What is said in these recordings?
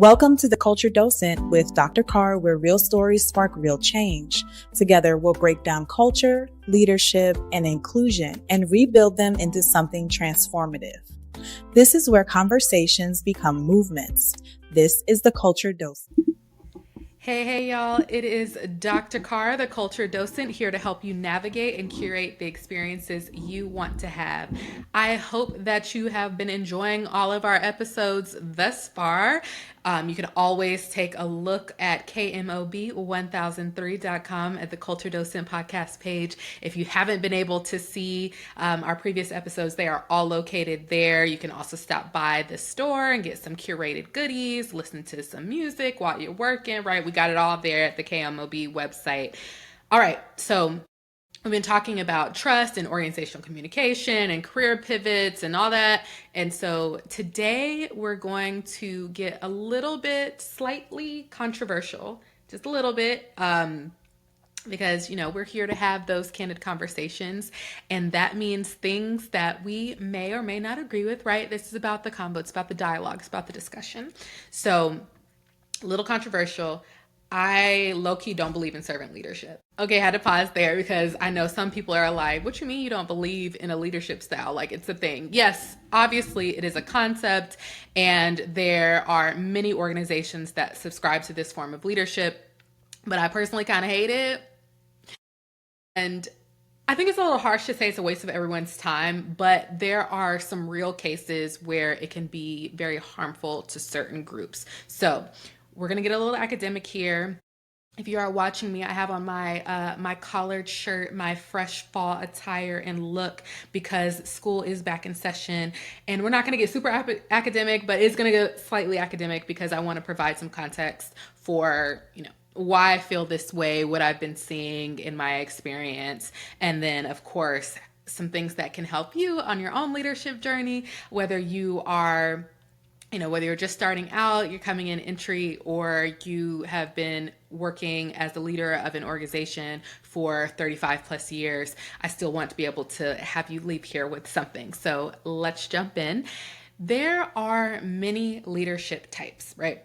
Welcome to the Culture Docent with Dr. Carr, where real stories spark real change. Together, we'll break down culture, leadership, and inclusion and rebuild them into something transformative. This is where conversations become movements. This is the Culture Docent. Hey, y'all. It is Dr. Carr, the Culture Docent, here to help you navigate and curate the experiences you want to have. I hope that you have been enjoying all of our episodes thus far. You can always take a look at KMOB1003.com at the Culture Docent podcast page. If you haven't been able to see our previous episodes, they are all located there. You can also stop by the store and get some curated goodies, listen to some music while you're working, right? We got it all there at the KMOB website. All right, so we've been talking about trust and organizational communication and career pivots and all that. And so today we're going to get a little bit slightly controversial, just a little bit, because, we're here to have those candid conversations. And that means things that we may or may not agree with, right? This is about the convo. It's about the dialogue. It's about the discussion. So a little controversial. I low-key don't believe in servant leadership. Okay, I had to pause there because I know some people are like, what you mean you don't believe in a leadership style? Like, it's a thing. Yes, obviously it is a concept, and there are many organizations that subscribe to this form of leadership, but I personally kind of hate it. And I think it's a little harsh to say it's a waste of everyone's time, but there are some real cases where it can be very harmful to certain groups. So we're going to get a little academic here. If you are watching me, I have on my collared shirt, my fresh fall attire and look, because school is back in session. And we're not going to get super academic, but it's going to get slightly academic because I want to provide some context for, why I feel this way, what I've been seeing in my experience. And then, of course, some things that can help you on your own leadership journey, whether you are whether you're just starting out, you're coming in entry, or you have been working as the leader of an organization for 35 plus years, I still want to be able to have you leave here with something. So let's jump in. There are many leadership types, right?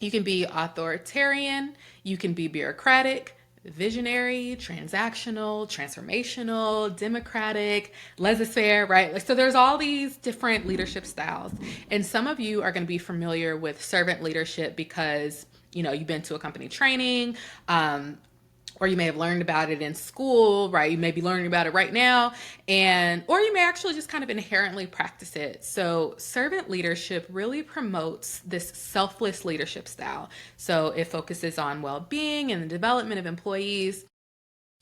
You can be authoritarian, you can be bureaucratic, visionary, transactional, transformational, democratic, laissez-faire, right? So there's all these different leadership styles. And some of you are going to be familiar with servant leadership because, you've been to a company training, or you may have learned about it in school, right? You may be learning about it right now, or you may actually just kind of inherently practice it. So servant leadership really promotes this selfless leadership style. So it focuses on well-being and the development of employees,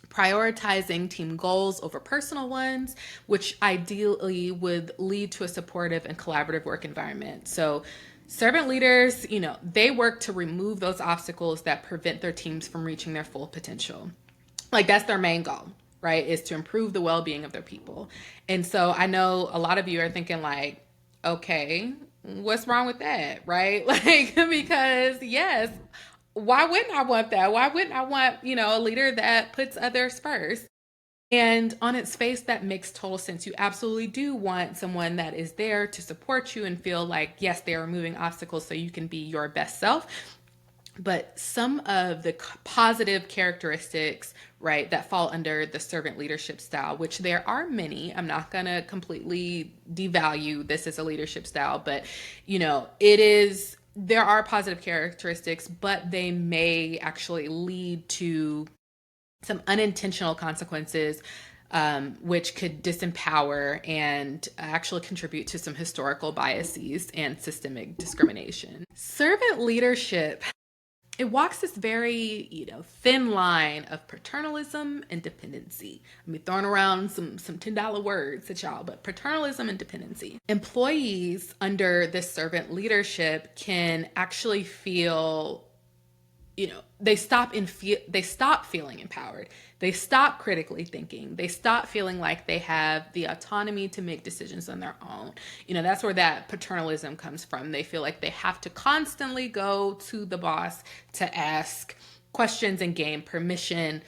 prioritizing team goals over personal ones, which ideally would lead to a supportive and collaborative work environment. So servant leaders, they work to remove those obstacles that prevent their teams from reaching their full potential. Like, that's their main goal, right? Is to improve the well-being of their people. And so I know a lot of you are thinking like, okay, what's wrong with that, right? Like, because yes, why wouldn't I want that? Why wouldn't I want, a leader that puts others first? And on its face, that makes total sense. You absolutely do want someone that is there to support you and feel like, yes, they are removing obstacles so you can be your best self. But some of the positive characteristics, right, that fall under the servant leadership style, which there are many, I'm not going to completely devalue this as a leadership style, but, there are positive characteristics, but they may actually lead to some unintentional consequences, which could disempower and actually contribute to some historical biases and systemic discrimination. Servant leadership, it walks this very, thin line of paternalism and dependency. I'm throwing around some $10 words at y'all, but paternalism and dependency. Employees under this servant leadership can actually feel they stop feeling empowered. They stop critically thinking. They stop feeling like they have the autonomy to make decisions on their own. That's where that paternalism comes from. They feel like they have to constantly go to the boss to ask questions and gain permission.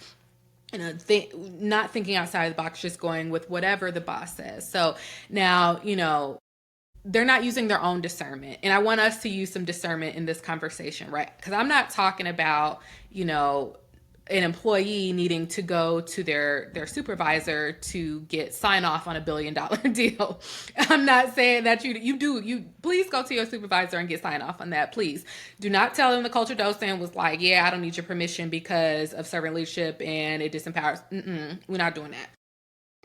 Not thinking outside of the box, just going with whatever the boss says. So now, they're not using their own discernment. And I want us to use some discernment in this conversation, right? Because I'm not talking about, an employee needing to go to their supervisor to get sign off on $1 billion deal. I'm not saying that you please go to your supervisor and get sign off on that. Please do not tell them the culture docent was like, yeah, I don't need your permission because of servant leadership and it disempowers. We're not doing that.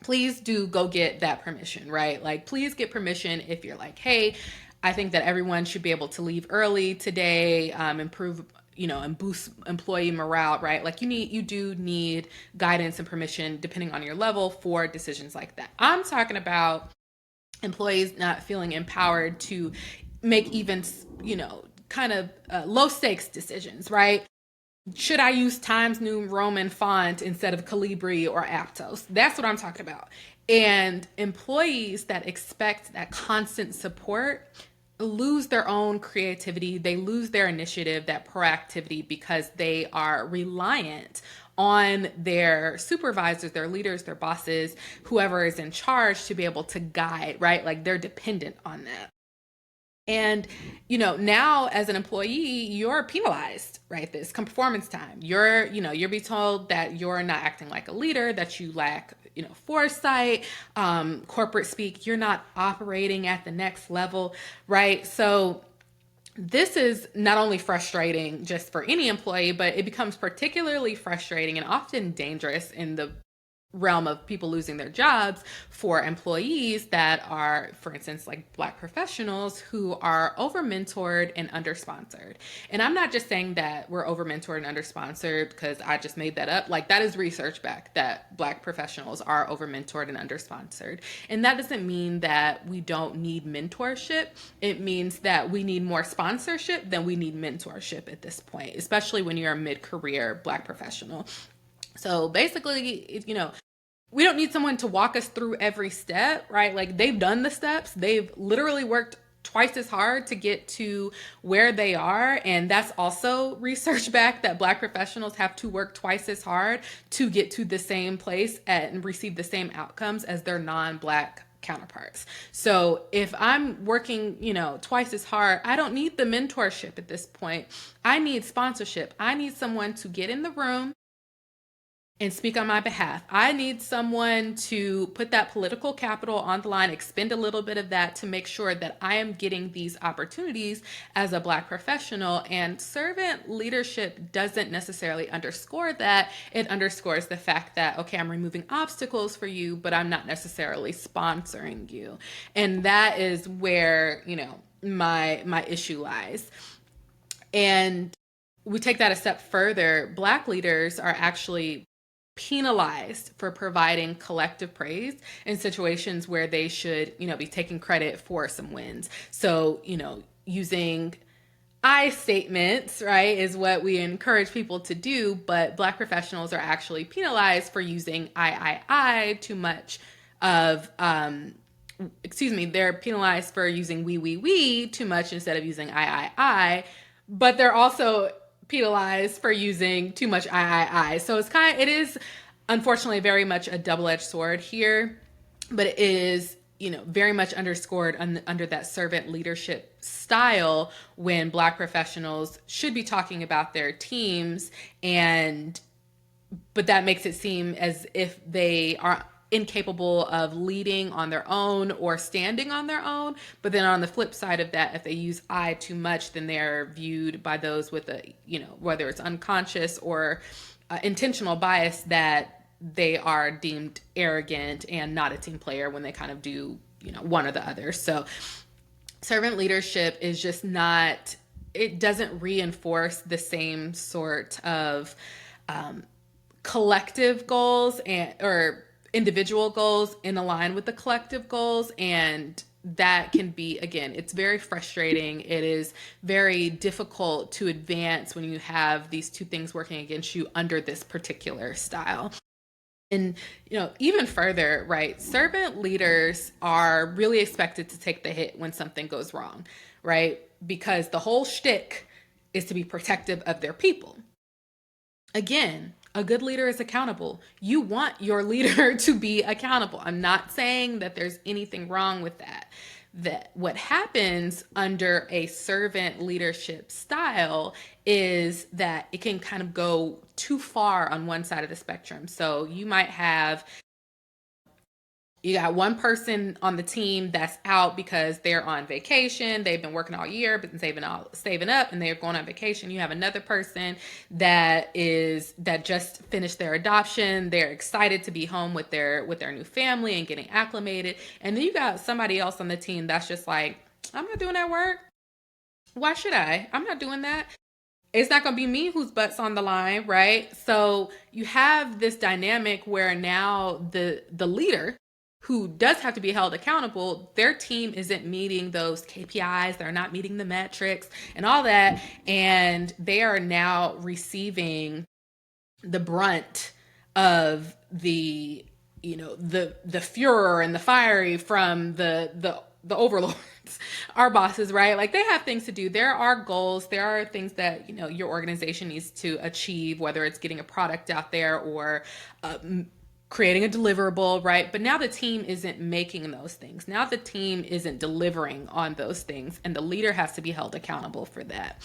Please do go get that permission, right? Like, please get permission if you're like, hey, I think that everyone should be able to leave early today, improve, and boost employee morale, right? Like, you do need guidance and permission depending on your level for decisions like that. I'm talking about employees not feeling empowered to make even, kind of low stakes decisions, right? Should I use Times New Roman font instead of Calibri or Aptos? That's what I'm talking about. And employees that expect that constant support lose their own creativity, they lose their initiative, that proactivity, because they are reliant on their supervisors, their leaders, their bosses, whoever is in charge to be able to guide, right? Like, they're dependent on that. And, now as an employee, you're penalized, right? This performance time. You're be told that you're not acting like a leader, that you lack, foresight, corporate speak, you're not operating at the next level, right? So this is not only frustrating just for any employee, but it becomes particularly frustrating and often dangerous in the realm of people losing their jobs for employees that are, for instance, like Black professionals who are over mentored and under sponsored. And I'm not just saying that we're over mentored and under sponsored because I just made that up. Like, that is research back that Black professionals are over mentored and under sponsored. And that doesn't mean that we don't need mentorship. It means that we need more sponsorship than we need mentorship at this point, especially when you're a mid-career Black professional. So basically, we don't need someone to walk us through every step, right? Like, they've done the steps. They've literally worked twice as hard to get to where they are. And that's also research back that Black professionals have to work twice as hard to get to the same place and receive the same outcomes as their non-Black counterparts. So if I'm working, twice as hard, I don't need the mentorship at this point. I need sponsorship. I need someone to get in the room and speak on my behalf. I need someone to put that political capital on the line, expend a little bit of that to make sure that I am getting these opportunities as a Black professional. And servant leadership doesn't necessarily underscore that. It underscores the fact that, okay, I'm removing obstacles for you, but I'm not necessarily sponsoring you. And that is where, my issue lies. And we take that a step further. Black leaders are actually penalized for providing collective praise in situations where they should, be taking credit for some wins. So, using I statements, right, is what we encourage people to do, but Black professionals are actually penalized for using I too much of, they're penalized for using we too much instead of using I, but they're also penalized for using too much I. So it is unfortunately very much a double-edged sword here, but it is, very much underscored under that servant leadership style when Black professionals should be talking about their teams, but that makes it seem as if they are incapable of leading on their own or standing on their own. But then on the flip side of that, if they use I too much, then they're viewed by those with a, whether it's unconscious or intentional bias, that they are deemed arrogant and not a team player when they kind of do, one or the other. So servant leadership is just not, it doesn't reinforce the same sort of collective goals or individual goals in align with the collective goals. And that can be, again, it's very frustrating. It is very difficult to advance when you have these two things working against you under this particular style. And, even further, right, servant leaders are really expected to take the hit when something goes wrong, right? Because the whole shtick is to be protective of their people. Again, a good leader is accountable. You want your leader to be accountable. I'm not saying that there's anything wrong with that. that what happens under a servant leadership style is that it can kind of go too far on one side of the spectrum. So you got one person on the team that's out because they're on vacation. They've been working all year, but saving up, and they're going on vacation. You have another person that just finished their adoption. They're excited to be home with their new family and getting acclimated. And then you got somebody else on the team that's just like, I'm not doing that work. Why should I? I'm not doing that. It's not going to be me whose butt's on the line, right? So you have this dynamic where now the leader who does have to be held accountable, their team isn't meeting those KPIs, they're not meeting the metrics and all that, and they are now receiving the brunt of the furor and the fiery from the overlords, our bosses, right? Like, they have things to do. There are goals. There are things that, your organization needs to achieve, whether it's getting a product out there or creating a deliverable, right? But now the team isn't making those things. Now the team isn't delivering on those things, and the leader has to be held accountable for that.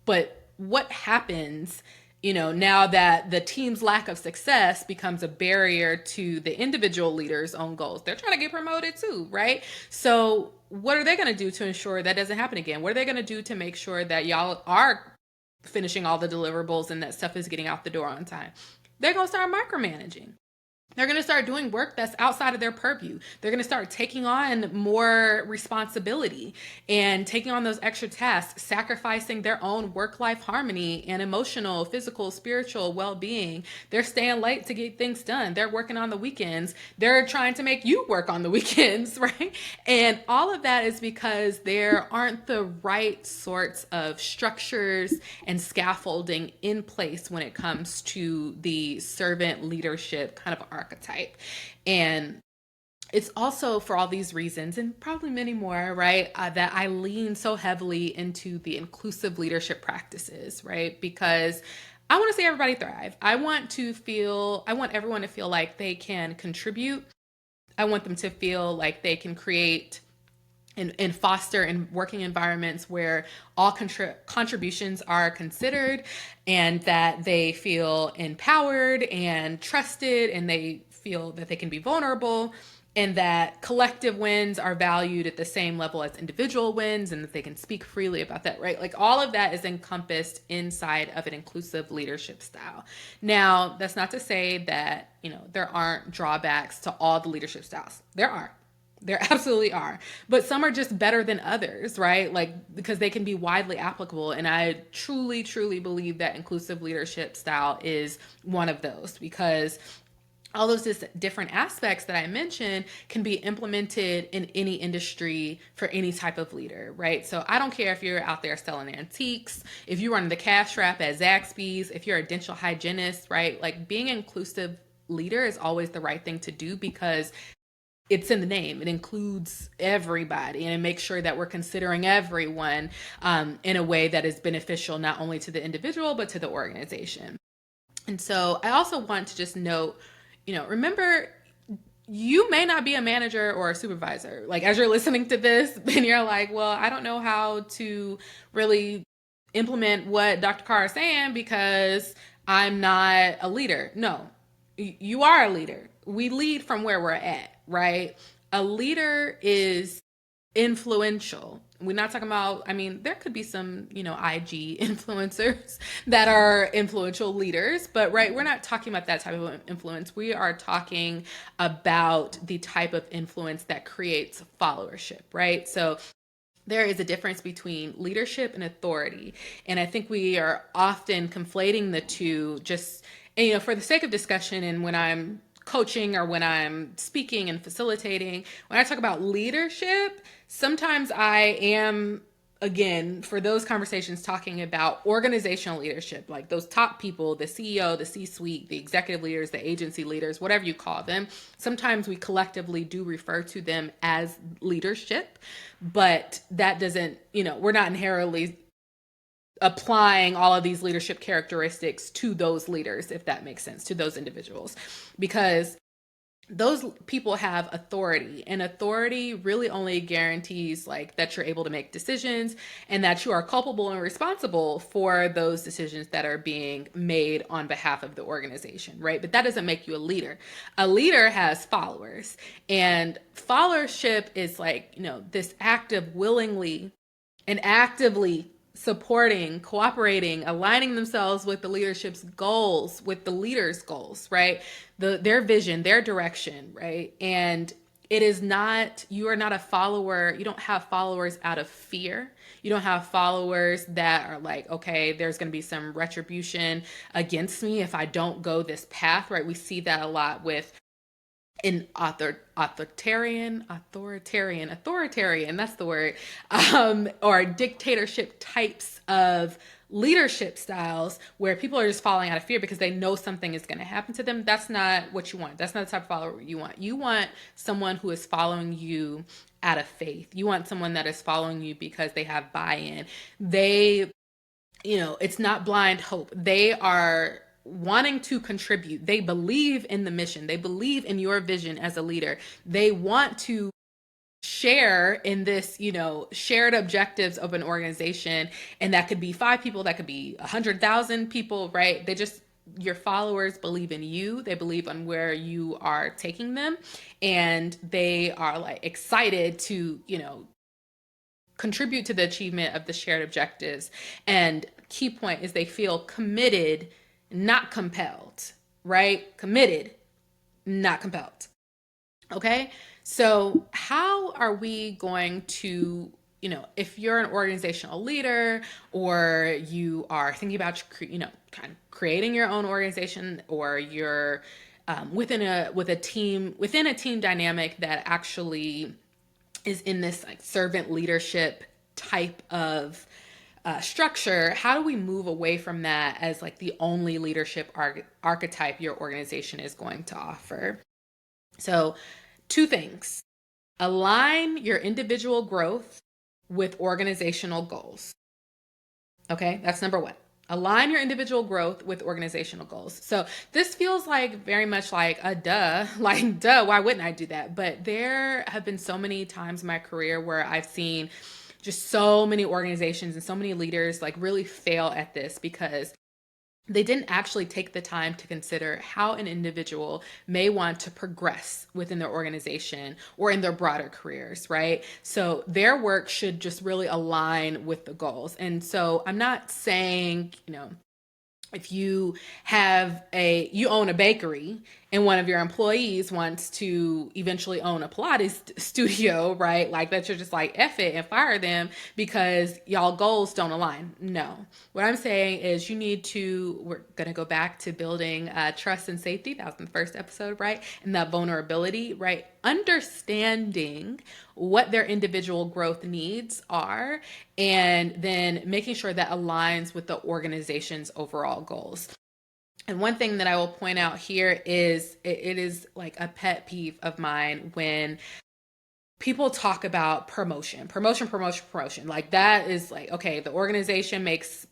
But what happens, now that the team's lack of success becomes a barrier to the individual leader's own goals? They're trying to get promoted too, right? So what are they going to do to ensure that doesn't happen again? What are they going to do to make sure that y'all are finishing all the deliverables and that stuff is getting out the door on time? They're going to start micromanaging. They're going to start doing work that's outside of their purview. They're going to start taking on more responsibility and taking on those extra tasks, sacrificing their own work-life harmony and emotional, physical, spiritual well-being. They're staying late to get things done. They're working on the weekends. They're trying to make you work on the weekends, right? And all of that is because there aren't the right sorts of structures and scaffolding in place when it comes to the servant leadership kind of archetype. And it's also for all these reasons, and probably many more, right, that I lean so heavily into the inclusive leadership practices, right? Because I want to see everybody thrive. I want everyone to feel like they can contribute. I want them to feel like they can create and foster in working environments where all contributions are considered, and that they feel empowered and trusted, and they feel that they can be vulnerable, and that collective wins are valued at the same level as individual wins, and that they can speak freely about that, right? Like, all of that is encompassed inside of an inclusive leadership style. Now, that's not to say that, there aren't drawbacks to all the leadership styles. There absolutely are. But some are just better than others, right? Like, because they can be widely applicable. And I truly, truly believe that inclusive leadership style is one of those, because all those different aspects that I mentioned can be implemented in any industry for any type of leader, right? So I don't care if you're out there selling antiques, if you run the cash wrap at Zaxby's, if you're a dental hygienist, right? Like, being an inclusive leader is always the right thing to do, because it's in the name. It includes everybody, and it makes sure that we're considering everyone in a way that is beneficial, not only to the individual, but to the organization. And so I also want to just note, remember, you may not be a manager or a supervisor. Like, as you're listening to this, and you're like, well, I don't know how to really implement what Dr. Carr is saying because I'm not a leader. No, you are a leader. We lead from where we're at, right? A leader is influential. We're not talking about, there could be some, IG influencers that are influential leaders, but right, we're not talking about that type of influence. We are talking about the type of influence that creates followership, right? So there is a difference between leadership and authority. And I think we are often conflating the two, just, for the sake of discussion. And when I'm coaching or when I'm speaking and facilitating, when I talk about leadership, sometimes I am, again, for those conversations, talking about organizational leadership, like those top people, the CEO, the C-suite, the executive leaders, the agency leaders, whatever you call them. Sometimes we collectively do refer to them as leadership, but that doesn't, we're not inherently applying all of these leadership characteristics to those leaders, if that makes sense, to those individuals. Because those people have authority, and authority really only guarantees like that you're able to make decisions and that you are culpable and responsible for those decisions that are being made on behalf of the organization, right? But that doesn't make you a leader. A leader has followers, and followership is like, this act of willingly and actively supporting, cooperating, aligning themselves with the leadership's goals, with the leader's goals, right? Their vision, their direction, right? And it is not, you are not a follower. You don't have followers out of fear. You don't have followers that are like, okay, there's going to be some retribution against me if I don't go this path, right? We see that a lot with in authoritarian, that's the word, or dictatorship types of leadership styles where people are just falling out of fear because they know something is going to happen to them. That's not what you want. That's not the type of follower you want. You want someone who is following you out of faith. You want someone that is following you because they have buy-in. It's not blind hope. They are wanting to contribute. They believe in the mission. They believe in your vision as a leader. They want to share in this, shared objectives of an organization. And that could be 5 people, that could be 100,000 people, right? Your followers believe in you. They believe on where you are taking them. And they are like excited to, contribute to the achievement of the shared objectives. And key point is they feel committed, not compelled, right? Committed, not compelled. Okay. So how are we going to, if you're an organizational leader or you are thinking about, kind of creating your own organization, or you're within a team dynamic that actually is in this like servant leadership type of structure, how do we move away from that as like the only leadership archetype your organization is going to offer? So 2 things: align your individual growth with organizational goals. Okay, that's number 1. Align your individual growth with organizational goals. So this feels like very much like a duh, like duh, why wouldn't I do that? But there have been so many times in my career where I've seen just so many organizations and so many leaders like really fail at this because they didn't actually take the time to consider how an individual may want to progress within their organization or in their broader careers, right? So their work should just really align with the goals. And so I'm not saying, if you own a bakery and one of your employees wants to eventually own a Pilates studio, right? Like that, you're just like, F it and fire them because y'all goals don't align. No, what I'm saying is we're going to go back to building trust and safety. That was in the first episode, right? And that vulnerability, right? Understanding what their individual growth needs are, and then making sure that aligns with the organization's overall goals. And one thing that I will point out here is it is like a pet peeve of mine when people talk about promotion. Like that is like, okay, the organization makes,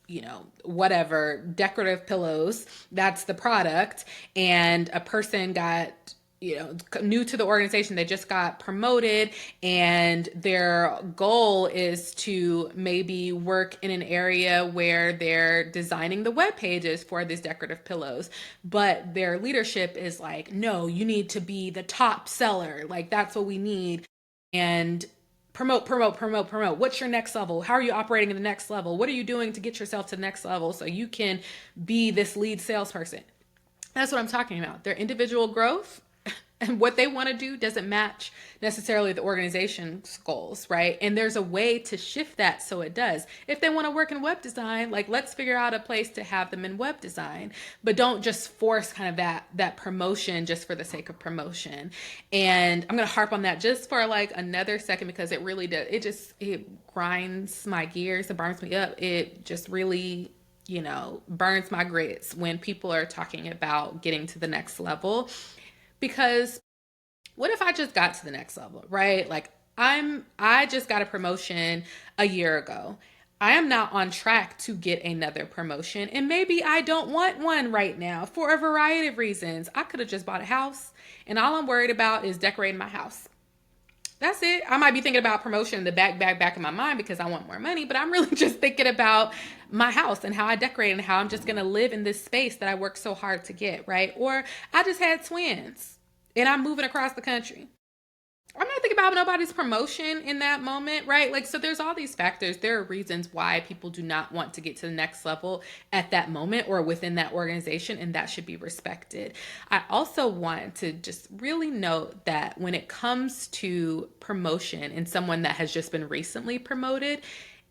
whatever, decorative pillows, that's the product. And a person got, new to the organization, they just got promoted, and their goal is to maybe work in an area where they're designing the web pages for these decorative pillows. But their leadership is like, no, you need to be the top seller. Like that's what we need. And promote. What's your next level? How are you operating in the next level? What are you doing to get yourself to the next level so you can be this lead salesperson? That's what I'm talking about. Their individual growth and what they want to do doesn't match necessarily the organization's goals, right? And there's a way to shift that so it does. If they want to work in web design, like let's figure out a place to have them in web design, but don't just force kind of that promotion just for the sake of promotion. And I'm going to harp on that just for like another second because it really does. It grinds my gears, it burns me up. It just really burns my grits when people are talking about getting to the next level. Because what if I just got to the next level, right? Like I just got a promotion a year ago. I am not on track to get another promotion. And maybe I don't want one right now for a variety of reasons. I could have just bought a house and all I'm worried about is decorating my house. That's it. I might be thinking about promotion in the back of my mind because I want more money, but I'm really just thinking about my house and how I decorate and how I'm just going to live in this space that I worked so hard to get, right? Or I just had twins and I'm moving across the country. I'm not thinking about nobody's promotion in that moment, right? Like, so there's all these factors. There are reasons why people do not want to get to the next level at that moment or within that organization, and that should be respected. I also want to just really note that when it comes to promotion in someone that has just been recently promoted,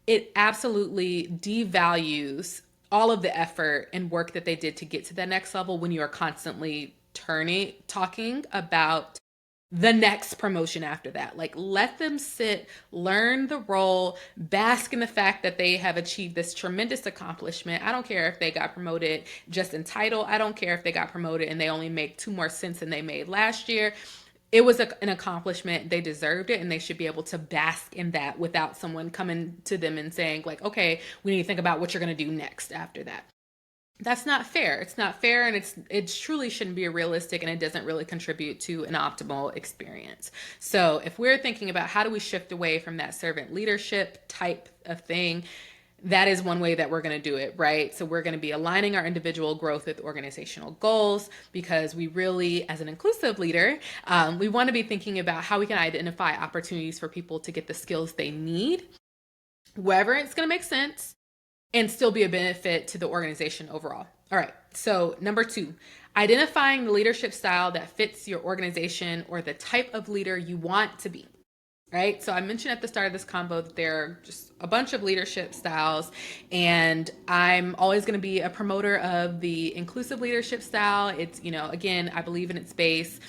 it absolutely devalues all of the effort and work that they did to get to the next level when you are constantly talking about the next promotion after that. Like, let them sit, learn the role, bask in the fact that they have achieved this tremendous accomplishment. I don't care if they got promoted just in title. I don't care if they got promoted and they only make 2 more cents than they made last year. It was an accomplishment. They deserved it and they should be able to bask in that without someone coming to them and saying, like, okay, we need to think about what you're going to do next after that. That's not fair. It's not fair, and it truly shouldn't be realistic, and it doesn't really contribute to an optimal experience. So if we're thinking about how do we shift away from that servant leadership type of thing, that is one way that we're going to do it, right? So we're going to be aligning our individual growth with organizational goals, because we really, as an inclusive leader, we want to be thinking about how we can identify opportunities for people to get the skills they need, wherever it's going to make sense, and still be a benefit to the organization overall. All right, so number 2, identifying the leadership style that fits your organization or the type of leader you want to be. Right. So I mentioned at the start of this combo that there are just a bunch of leadership styles, and I'm always going to be a promoter of the inclusive leadership style. It's, again, I believe in its base.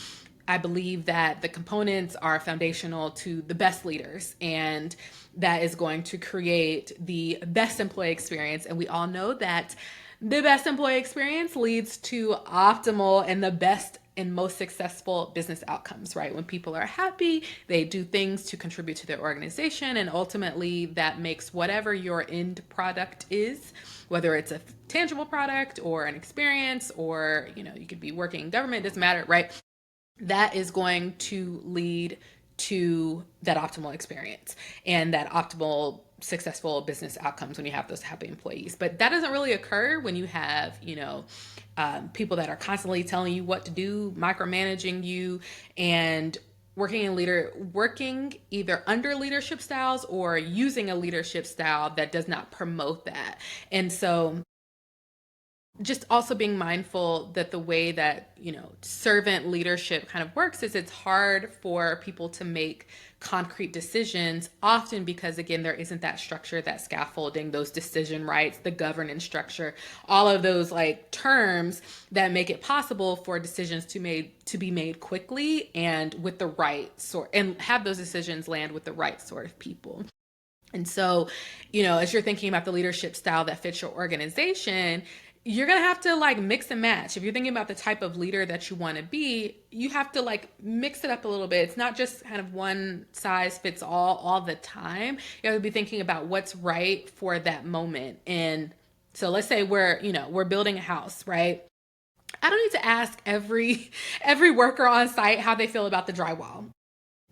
I believe that the components are foundational to the best leaders, and that is going to create the best employee experience. And we all know that the best employee experience leads to optimal and the best and most successful business outcomes, right? When people are happy, they do things to contribute to their organization, and ultimately that makes whatever your end product is, whether it's a tangible product or an experience, or you could be working in government, doesn't matter, right? That is going to lead to that optimal experience and that optimal successful business outcomes when you have those happy employees. But that doesn't really occur when you have people that are constantly telling you what to do, micromanaging you, and working either under leadership styles or using a leadership style that does not promote that. And so just also being mindful that the way that servant leadership kind of works is it's hard for people to make concrete decisions, often because, again, there isn't that structure, that scaffolding, those decision rights, the governance structure, all of those like terms that make it possible for decisions to be made quickly and with the right sort, and have those decisions land with the right sort of people. And so, as you're thinking about the leadership style that fits your organization, you're going to have to like mix and match. If you're thinking about the type of leader that you want to be, you have to like mix it up a little bit. It's not just kind of one size fits all the time. You have to be thinking about what's right for that moment. And so let's say we're building a house, right? I don't need to ask every worker on site how they feel about the drywall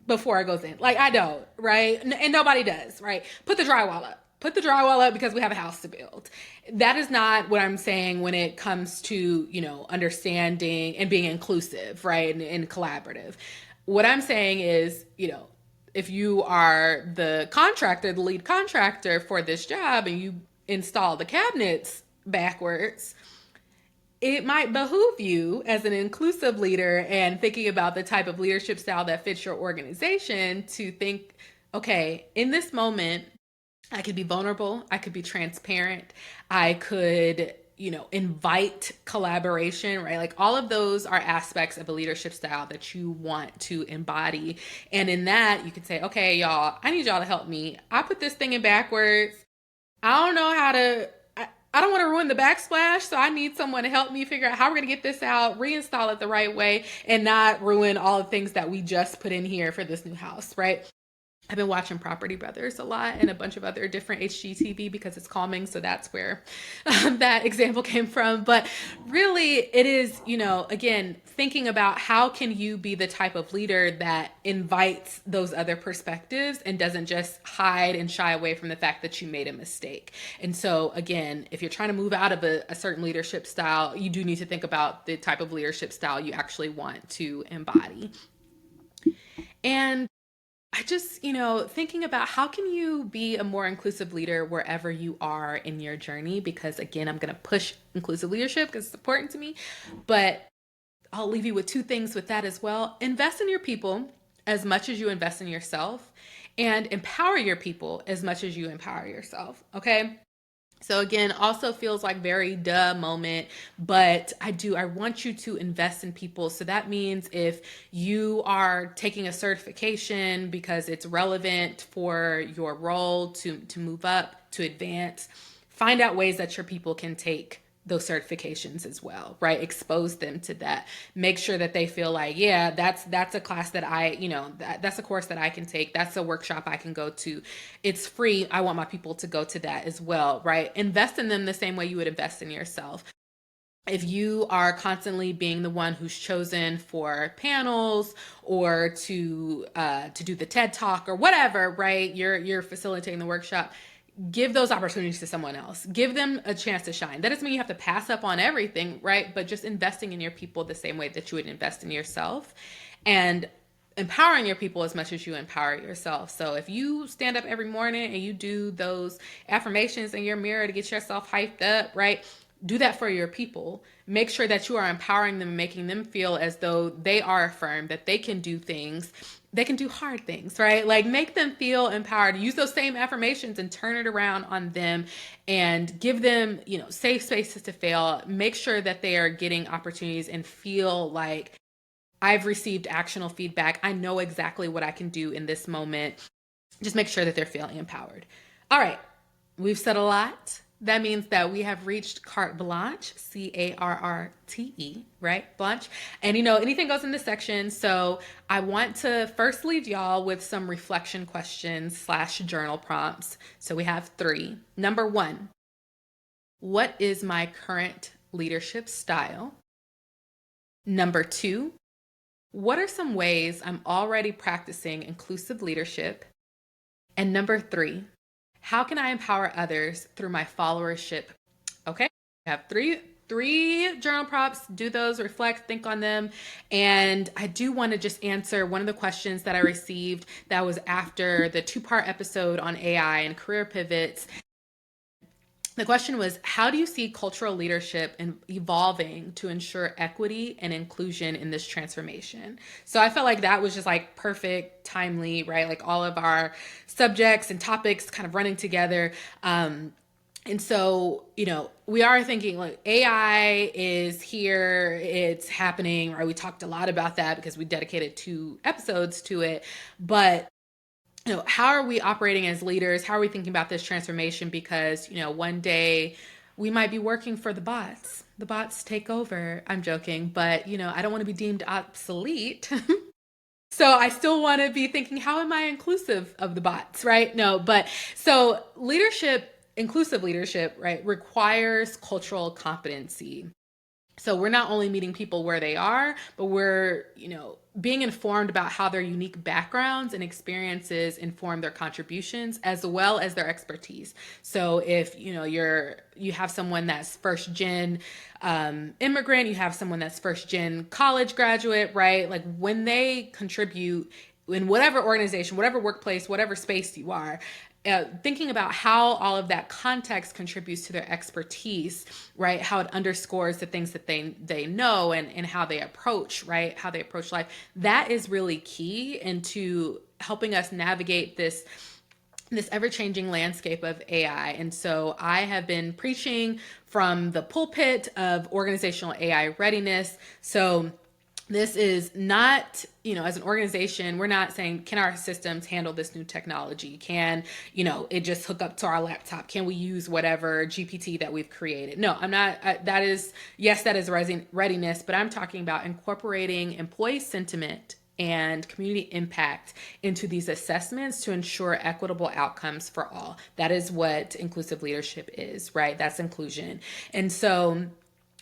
before it goes in. Like, I don't, right? And nobody does, right? Put the drywall up. Put the drywall up because we have a house to build. That is not what I'm saying when it comes to, understanding and being inclusive, right? And collaborative. What I'm saying is, if you are the contractor, the lead contractor for this job, and you install the cabinets backwards, it might behoove you as an inclusive leader and thinking about the type of leadership style that fits your organization to think, okay, in this moment, I could be vulnerable, I could be transparent, I could, invite collaboration, right? Like, all of those are aspects of a leadership style that you want to embody. And in that, you could say, okay, y'all, I need y'all to help me. I put this thing in backwards. I don't know how to, I don't want to ruin the backsplash, so I need someone to help me figure out how we're going to get this out, reinstall it the right way, and not ruin all the things that we just put in here for this new house, right? I've been watching Property Brothers a lot and a bunch of other different HGTV because it's calming. So that's where that example came from. But really, it is, again, thinking about how can you be the type of leader that invites those other perspectives and doesn't just hide and shy away from the fact that you made a mistake. And so, again, if you're trying to move out of a certain leadership style, you do need to think about the type of leadership style you actually want to embody. And I just, thinking about how can you be a more inclusive leader wherever you are in your journey? Because again, I'm going to push inclusive leadership because it's important to me. But I'll leave you with two things with that as well. Invest in your people as much as you invest in yourself, and empower your people as much as you empower yourself. Okay. So again, also feels like very duh moment, but I want you to invest in people. So that means if you are taking a certification because it's relevant for your role to move up, to advance, find out ways that your people can take those certifications as well, right? Expose them to that. Make sure that they feel like, yeah, that's a class that that's a course that I can take. That's a workshop I can go to. It's free. I want my people to go to that as well, right? Invest in them the same way you would invest in yourself. If you are constantly being the one who's chosen for panels or to do the TED Talk or whatever, right? You're facilitating the workshop. Give those opportunities to someone else. Give them a chance to shine. That doesn't mean you have to pass up on everything, right? But just investing in your people the same way that you would invest in yourself, and empowering your people as much as you empower yourself. So if you stand up every morning and you do those affirmations in your mirror to get yourself hyped up, right? Do that for your people. Make sure that you are empowering them, making them feel as though they are affirmed, that they can do things, they can do hard things, right? Like make them feel empowered. Use those same affirmations and turn it around on them and give them, safe spaces to fail. Make sure that they are getting opportunities and feel like I've received actionable feedback. I know exactly what I can do in this moment. Just make sure that they're feeling empowered. All right, we've said a lot. That means that we have reached carte blanche, Carrte, right? Blanche. And anything goes in this section. So I want to first leave y'all with some reflection questions / journal prompts. So we have 3. Number 1, what is my current leadership style? Number 2, what are some ways I'm already practicing inclusive leadership? And number 3, how can I empower others through my followership? Okay, I have three journal prompts. Do those, reflect, think on them. And I do want to just answer one of the questions that I received that was after the 2-part episode on AI and career pivots. The question was, how do you see cultural leadership evolving to ensure equity and inclusion in this transformation? So I felt like that was just like perfect, timely, right? Like all of our subjects and topics kind of running together. And so, we are thinking like AI is here, it's happening, right? We talked a lot about that because we dedicated 2 episodes to it. But how are we operating as leaders? How are we thinking about this transformation? Because, one day we might be working for the bots. The bots take over. I'm joking, but, I don't want to be deemed obsolete. So I still want to be thinking, how am I inclusive of the bots, right? No, but so inclusive leadership, right, requires cultural competency. So we're not only meeting people where they are, but we're, being informed about how their unique backgrounds and experiences inform their contributions as well as their expertise. So if, you have someone that's first gen immigrant, you have someone that's first gen college graduate, right? Like when they contribute in whatever organization, whatever workplace, whatever space you are, thinking about how all of that context contributes to their expertise, right? How it underscores the things that they know and how they approach, right? How they approach life. That is really key into helping us navigate this ever-changing landscape of AI. And so I have been preaching from the pulpit of organizational AI readiness. So this is not, as an organization, we're not saying, can our systems handle this new technology? Can, it just hook up to our laptop? Can we use whatever GPT that we've created? No, I'm not. That is readiness, but I'm talking about incorporating employee sentiment and community impact into these assessments to ensure equitable outcomes for all. That is what inclusive leadership is, right? That's inclusion. And so,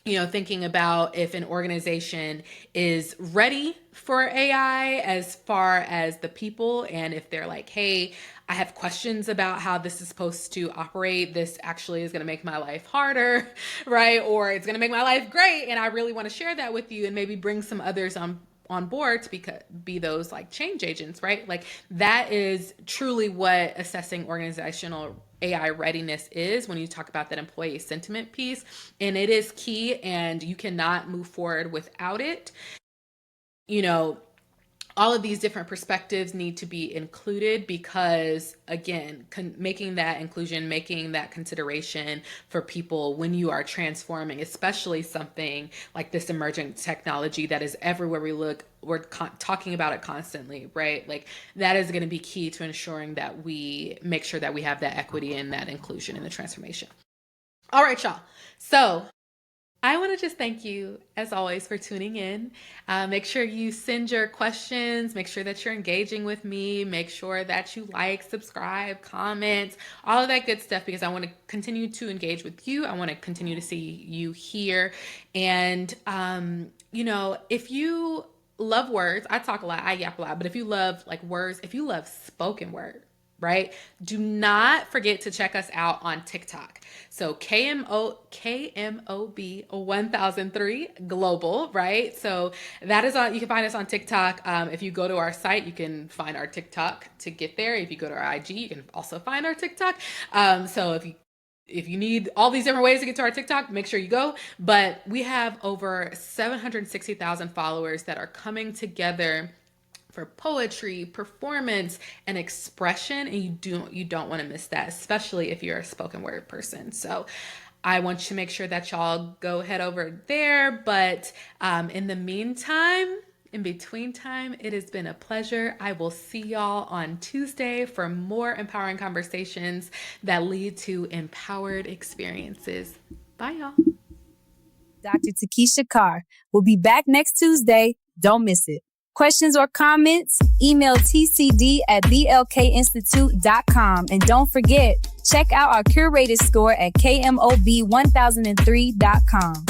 thinking about if an organization is ready for AI as far as the people, and if they're like, hey, I have questions about how this is supposed to operate. This actually is going to make my life harder, right? Or it's going to make my life great. And I really want to share that with you and maybe bring some others on board to be those like change agents, right? Like that is truly what assessing organizational AI readiness is when you talk about that employee sentiment piece. And it is key, and you cannot move forward without it. All of these different perspectives need to be included because, again, making that inclusion, making that consideration for people when you are transforming, especially something like this emergent technology that is everywhere we look, we're talking about it constantly, right? Like that is going to be key to ensuring that we make sure that we have that equity and that inclusion in the transformation. All right, y'all. So I want to just thank you, as always, for tuning in. Make sure you send your questions. Make sure that you're engaging with me. Make sure that you like, subscribe, comment, all of that good stuff, because I want to continue to engage with you. I want to continue to see you here. And, if you love words, I talk a lot, I yap a lot, but if you love like words, if you love spoken word, right? Do not forget to check us out on TikTok. So KMOB 1003 Global, right? So that is on, you can find us on TikTok. If you go to our site, you can find our TikTok to get there. If you go to our IG, you can also find our TikTok. So if you need all these different ways to get to our TikTok, make sure you go. But we have over 760,000 followers that are coming together for poetry, performance, and expression, and you don't want to miss that, especially if you're a spoken word person. So I want you to make sure that y'all go head over there. But in the meantime, in between time, it has been a pleasure. I will see y'all on Tuesday for more empowering conversations that lead to empowered experiences. Bye, y'all. Dr. Takeisha Carr will be back next Tuesday. Don't miss it. Questions or comments? Email tcd@thelkinstitute.com. And don't forget, check out our curated store at KMOB1003.com.